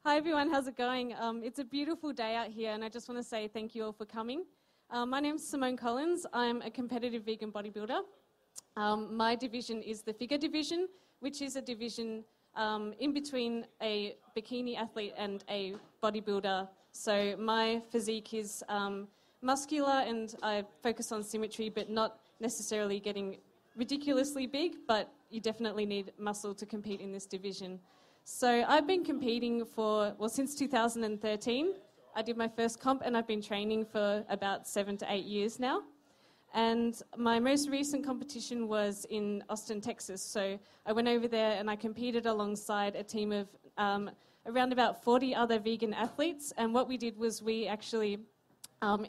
Hi everyone, how's it going? It's a beautiful day out here and I just want to say thank you all for coming. My name's Simone Collins. I'm a competitive vegan bodybuilder. My division is the figure division, which is a division in between a bikini athlete and a bodybuilder. So my physique is muscular and I focus on symmetry, but not necessarily getting ridiculously big, but you definitely need muscle to compete in this division. So I've been competing since 2013. I did my first comp and I've been training for about 7 to 8 years now. And my most recent competition was in Austin, Texas. So I went over there and I competed alongside a team of around about 40 other vegan athletes. And what we did was we actually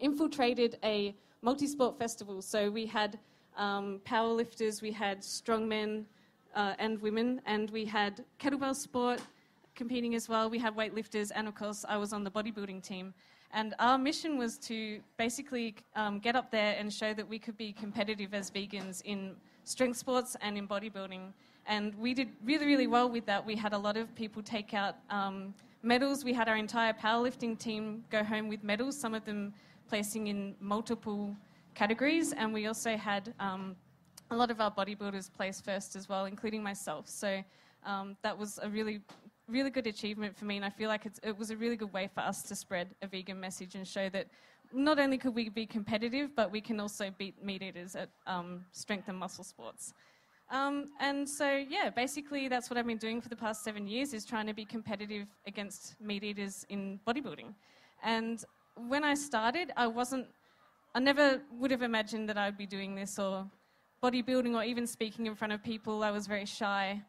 infiltrated a multi-sport festival. So we had powerlifters, we had strongmen, and women, and we had kettlebell sport competing as well. We had weightlifters, and of course I was on the bodybuilding team. And our mission was to basically get up there and show that we could be competitive as vegans in strength sports and in bodybuilding. And we did really, really well with that. We had a lot of people take out medals. We had our entire powerlifting team go home with medals, some of them placing in multiple categories, and we also had a lot of our bodybuilders placed first as well, including myself. So that was a really, really good achievement for me, and I feel like it was a really good way for us to spread a vegan message and show that not only could we be competitive, but we can also beat meat eaters at strength and muscle sports. And so, yeah, basically that's what I've been doing for the past 7 years, is trying to be competitive against meat eaters in bodybuilding. And when I started, I never would have imagined that I would be doing this or bodybuilding or even speaking in front of people. I was very shy.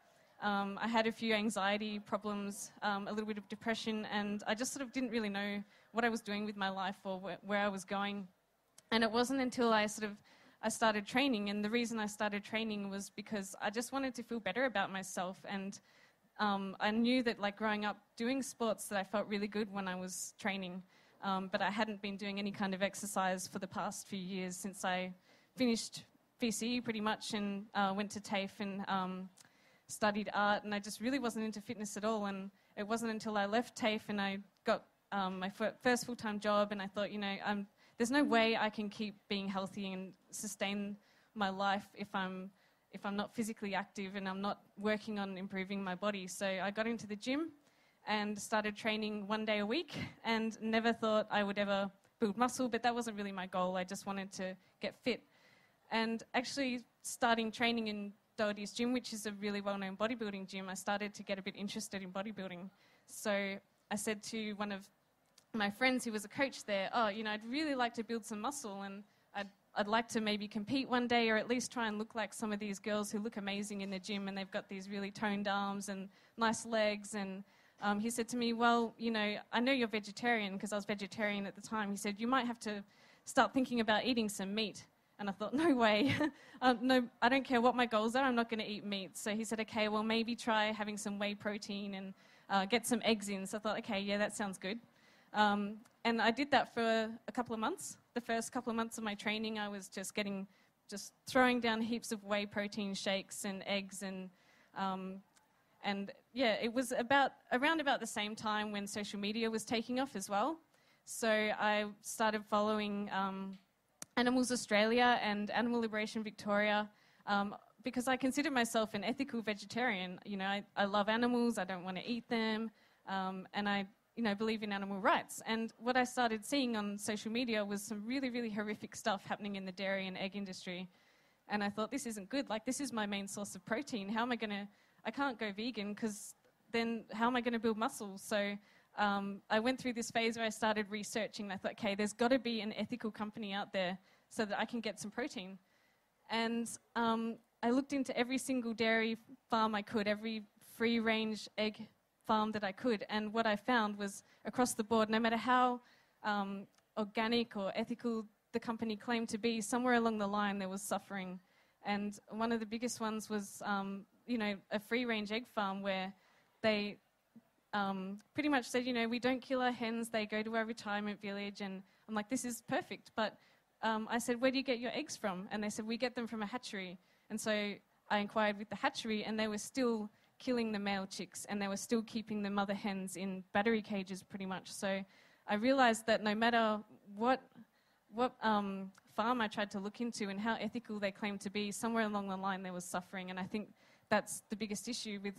I had a few anxiety problems, a little bit of depression, and I just sort of didn't really know what I was doing with my life or where I was going. And it wasn't until I started training, and the reason I started training was because I just wanted to feel better about myself. And I knew that, like, growing up doing sports, that I felt really good when I was training, but I hadn't been doing any kind of exercise for the past few years since I finished VCE pretty much and went to TAFE and studied art, and I just really wasn't into fitness at all. And it wasn't until I left TAFE and I got my first full-time job, and I thought, there's no way I can keep being healthy and sustain my life if I'm not physically active and I'm not working on improving my body. So I got into the gym and started training 1 day a week, and never thought I would ever build muscle, but that wasn't really my goal. I just wanted to get fit. And actually starting training in Doherty's gym, which is a really well-known bodybuilding gym, I started to get a bit interested in bodybuilding. So I said to one of my friends who was a coach there, I'd really like to build some muscle, and I'd like to maybe compete one day, or at least try and look like some of these girls who look amazing in the gym, and they've got these really toned arms and nice legs. And he said to me, well, I know you're vegetarian, because I was vegetarian at the time. He said, you might have to start thinking about eating some meat. And I thought, no way. No, I don't care what my goals are, I'm not going to eat meat. So he said, okay, well, maybe try having some whey protein and get some eggs in. So I thought, okay, yeah, that sounds good. And I did that for a couple of months. The first couple of months of my training, I was just throwing down heaps of whey protein shakes and eggs. And yeah, it was around about the same time when social media was taking off as well. So I started following Animals Australia and Animal Liberation Victoria, because I consider myself an ethical vegetarian. I love animals, I don't want to eat them, and I believe in animal rights. And what I started seeing on social media was some really, really horrific stuff happening in the dairy and egg industry. And I thought, this isn't good. Like, this is my main source of protein. I can't go vegan, because then how am I going to build muscle? So I went through this phase where I started researching. I thought, okay, there's got to be an ethical company out there so that I can get some protein. And I looked into every single dairy farm I could, every free-range egg farm that I could. And what I found was, across the board, no matter how organic or ethical the company claimed to be, somewhere along the line there was suffering. And one of the biggest ones was, a free-range egg farm where they pretty much said, we don't kill our hens, they go to our retirement village. And I'm like, this is perfect. But I said, where do you get your eggs from? And they said, we get them from a hatchery. And so I inquired with the hatchery, and they were still killing the male chicks, and they were still keeping the mother hens in battery cages pretty much. So I realized that no matter what farm I tried to look into and how ethical they claimed to be, somewhere along the line there was suffering. And I think that's the biggest issue with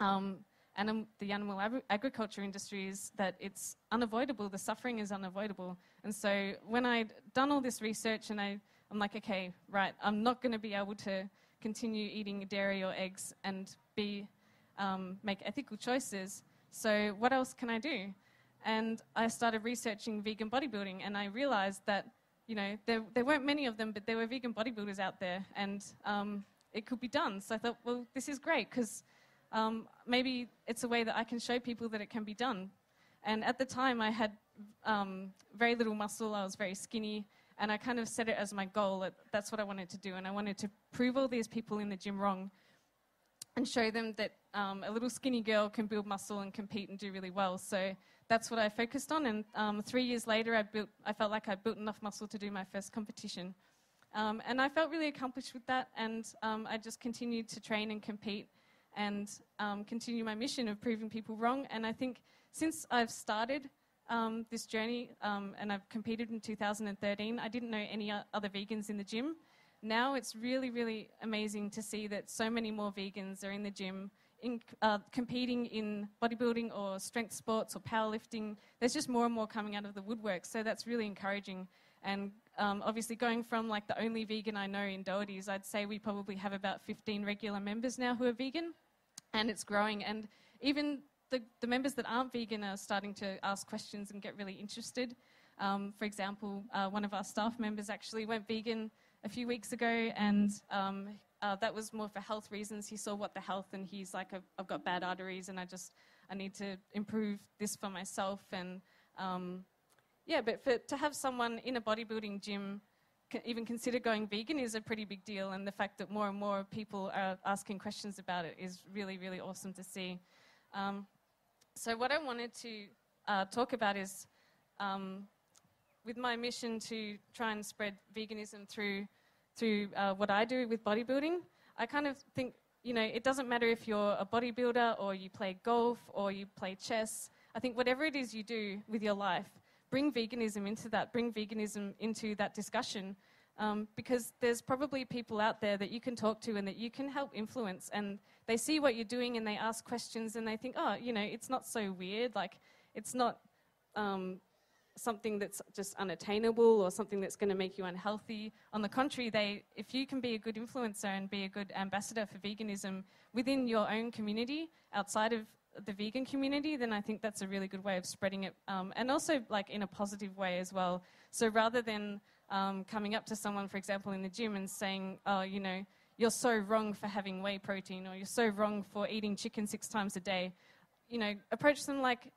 the animal agriculture industry, is that it's unavoidable. The suffering is unavoidable. And so when I'd done all this research, and I'm like, okay, right, I'm not going to be able to continue eating dairy or eggs and make ethical choices. So what else can I do? And I started researching vegan bodybuilding, and I realized that, you know, there weren't many of them, but there were vegan bodybuilders out there, and it could be done. So I thought, well, this is great, because maybe it's a way that I can show people that it can be done. And at the time, I had very little muscle. I was very skinny, and I kind of set it as my goal that that's what I wanted to do. And I wanted to prove all these people in the gym wrong and show them that a little skinny girl can build muscle and compete and do really well. So that's what I focused on. And 3 years later, I felt like I built enough muscle to do my first competition. And I felt really accomplished with that. And I just continued to train and compete and continue my mission of proving people wrong. And I think since I've started this journey, and I've competed in 2013, I didn't know any other vegans in the gym. Now it's really, really amazing to see that so many more vegans are in the gym, competing in bodybuilding or strength sports or powerlifting. There's just more and more coming out of the woodwork, so that's really encouraging. And obviously going from like the only vegan I know in Doherty's, I'd say we probably have about 15 regular members now who are vegan, and it's growing. And even the members that aren't vegan are starting to ask questions and get really interested. For example, one of our staff members actually went vegan a few weeks ago, and that was more for health reasons. He saw What the Health, and he's like, I've got bad arteries, and I need to improve this for myself. And yeah, but to have someone in a bodybuilding gym even consider going vegan is a pretty big deal, and the fact that more and more people are asking questions about it is really, really awesome to see. So what I wanted to talk about is, with my mission to try and spread veganism through what I do with bodybuilding, I kind of think, you know, it doesn't matter if you're a bodybuilder or you play golf or you play chess. I think whatever it is you do with your life, bring veganism into that, bring veganism into that discussion, because there's probably people out there that you can talk to and that you can help influence, and they see what you're doing and they ask questions and they think, oh, you know, it's not so weird, like it's not something that's just unattainable or something that's going to make you unhealthy. On the contrary, if you can be a good influencer and be a good ambassador for veganism within your own community, outside of the vegan community, then I think that's a really good way of spreading it, and also like in a positive way as well. So rather than coming up to someone, for example, in the gym and saying, oh, you know, you're so wrong for having whey protein, or you're so wrong for eating chicken 6 times a day, you know, approach them like,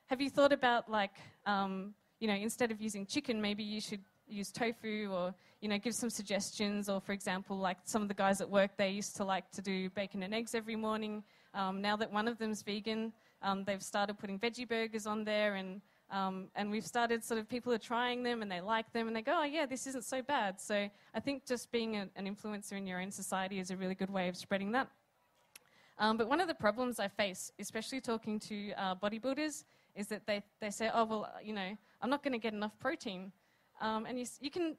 have you thought about like, you know, instead of using chicken, maybe you should use tofu, or, you know, give some suggestions. Or, for example, like some of the guys at work, they used to like to do bacon and eggs every morning. Now that one of them's vegan, they've started putting veggie burgers on there, and we've started sort of, people are trying them and they like them and they go, oh yeah, this isn't so bad. So I think just being an influencer in your own society is a really good way of spreading that. But one of the problems I face, especially talking to bodybuilders, is that they say, oh, well, you know, I'm not going to get enough protein. And you can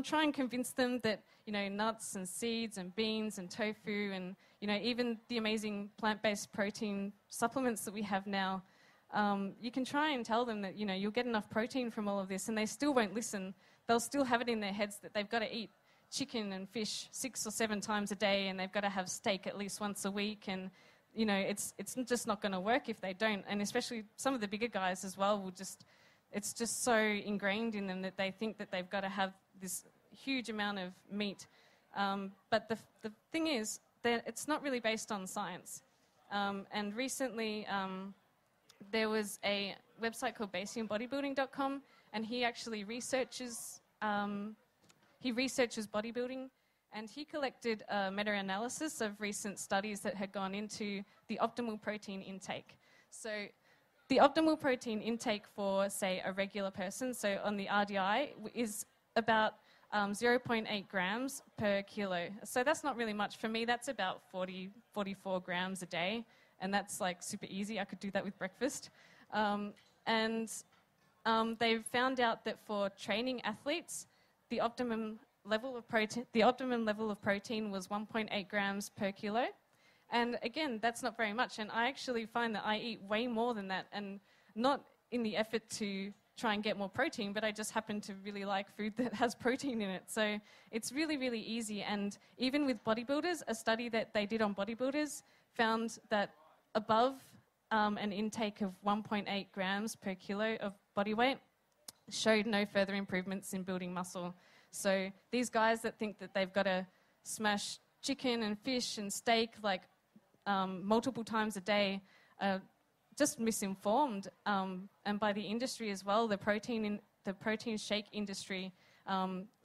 try and convince them that, you know, nuts and seeds and beans and tofu and, you know, even the amazing plant-based protein supplements that we have now, you can try and tell them that, you know, you'll get enough protein from all of this, and they still won't listen. They'll still have it in their heads that they've got to eat chicken and fish 6 or 7 times a day, and they've got to have steak at least once a week, and, you know, it's just not going to work if they don't. And especially some of the bigger guys as well it's just so ingrained in them that they think that they've got to have this huge amount of meat. But the thing is that it's not really based on science. And recently there was a website called BasingBodybuilding.com, and he actually researches bodybuilding, and he collected a meta-analysis of recent studies that had gone into the optimal protein intake. So the optimal protein intake for, say, a regular person, so on the RDI, is about 0.8 grams per kilo. So that's not really much. For me, that's about 44 grams a day, and that's like super easy. I could do that with breakfast. They've found out that for training athletes, the optimum level of protein was 1.8 grams per kilo. And again, that's not very much. And I actually find that I eat way more than that, and not in the effort to try and get more protein, but I just happen to really like food that has protein in it. So it's really, really easy. And even with bodybuilders, a study that they did on bodybuilders found that above an intake of 1.8 grams per kilo of body weight showed no further improvements in building muscle. So these guys that think that they've got to smash chicken and fish and steak like multiple times a day are just misinformed, and by the industry as well. The protein shake industry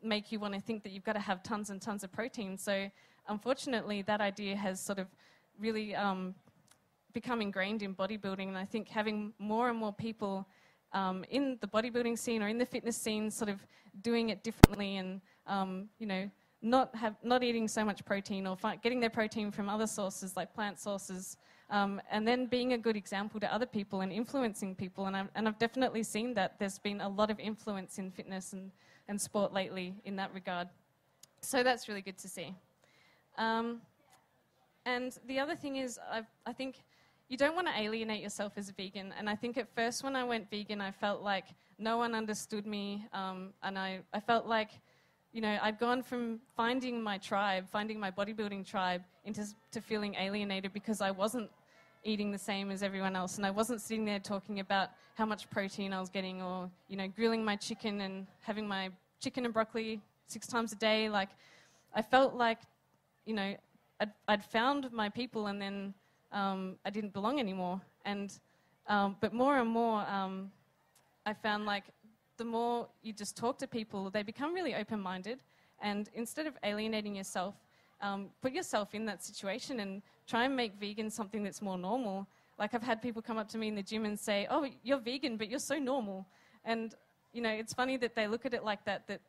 make you want to think that you've got to have tons and tons of protein. So unfortunately, that idea has sort of really become ingrained in bodybuilding, and I think having more and more people in the bodybuilding scene or in the fitness scene sort of doing it differently, and not eating so much protein, or getting their protein from other sources like plant sources, and then being a good example to other people and influencing people. And I've definitely seen that there's been a lot of influence in fitness and sport lately in that regard. So that's really good to see. And the other thing is, I think you don't want to alienate yourself as a vegan. And I think at first when I went vegan, I felt like no one understood me, and I felt like, I'd gone from finding my tribe, finding my bodybuilding tribe, into feeling alienated because I wasn't eating the same as everyone else, and I wasn't sitting there talking about how much protein I was getting, or, grilling my chicken and having my chicken and broccoli 6 times a day. Like, I felt like, I'd found my people, and then I didn't belong anymore. And but more and more, I found like the more you just talk to people, they become really open-minded. And instead of alienating yourself, put yourself in that situation and try and make vegan something that's more normal. Like, I've had people come up to me in the gym and say, "Oh, you're vegan, but you're so normal." And, it's funny that they look at it like that, that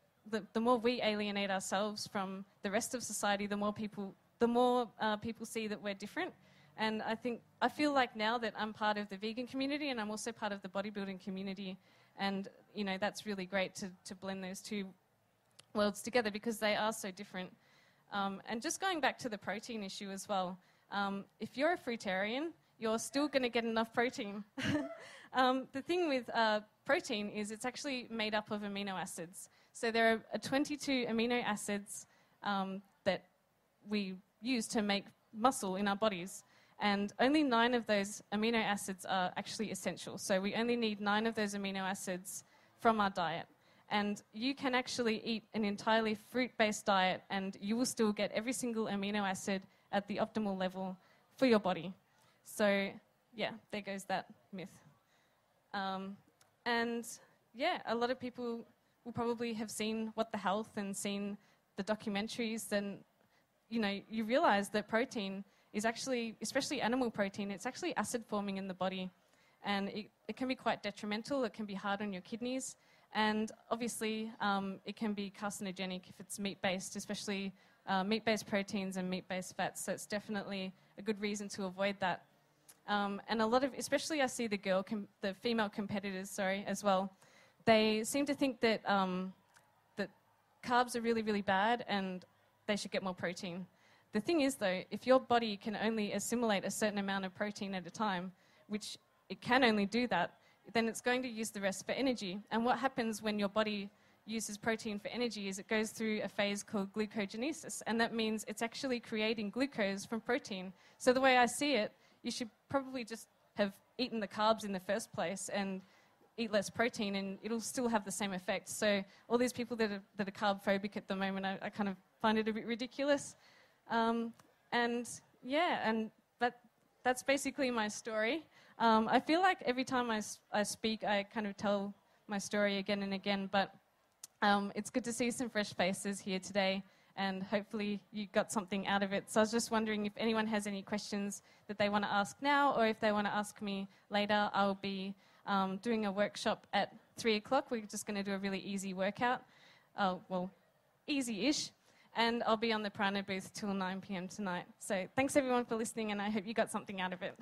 the more we alienate ourselves from the rest of society, the more people see that we're different. And I feel like now that I'm part of the vegan community, and I'm also part of the bodybuilding community, and, that's really great to blend those two worlds together because they are so different. And just going back to the protein issue as well, if you're a fruitarian, you're still going to get enough protein. The thing with protein is it's actually made up of amino acids. So there are 22 amino acids that we use to make muscle in our bodies. And only 9 of those amino acids are actually essential. So we only need 9 of those amino acids from our diet. And you can actually eat an entirely fruit-based diet, and you will still get every single amino acid at the optimal level for your body. So, yeah, there goes that myth. And, yeah, a lot of people will probably have seen What the Health and seen the documentaries, and, you realize that protein is actually, especially animal protein, it's actually acid forming in the body. And it can be quite detrimental. It can be hard on your kidneys. And obviously, it can be carcinogenic if it's meat-based, especially meat-based proteins and meat-based fats. So it's definitely a good reason to avoid that. And a lot of, especially I see the female competitors, as well, they seem to think that, that carbs are really, really bad and they should get more protein. The thing is, though, if your body can only assimilate a certain amount of protein at a time, which it can only do that, then it's going to use the rest for energy. And what happens when your body uses protein for energy is it goes through a phase called glucogenesis, and that means it's actually creating glucose from protein. So the way I see it, you should probably just have eaten the carbs in the first place and eat less protein, and it'll still have the same effect. So all these people that are carb phobic at the moment, I kind of find it a bit ridiculous. And that's basically my story. I feel like every time I speak, I kind of tell my story again and again, but it's good to see some fresh faces here today, and hopefully you got something out of it. So I was just wondering if anyone has any questions that they want to ask now, or if they want to ask me later. I'll be doing a workshop at 3 o'clock. We're just going to do a really easy workout. easy-ish. And I'll be on the Prana booth till 9 p.m. tonight. So thanks everyone for listening, and I hope you got something out of it.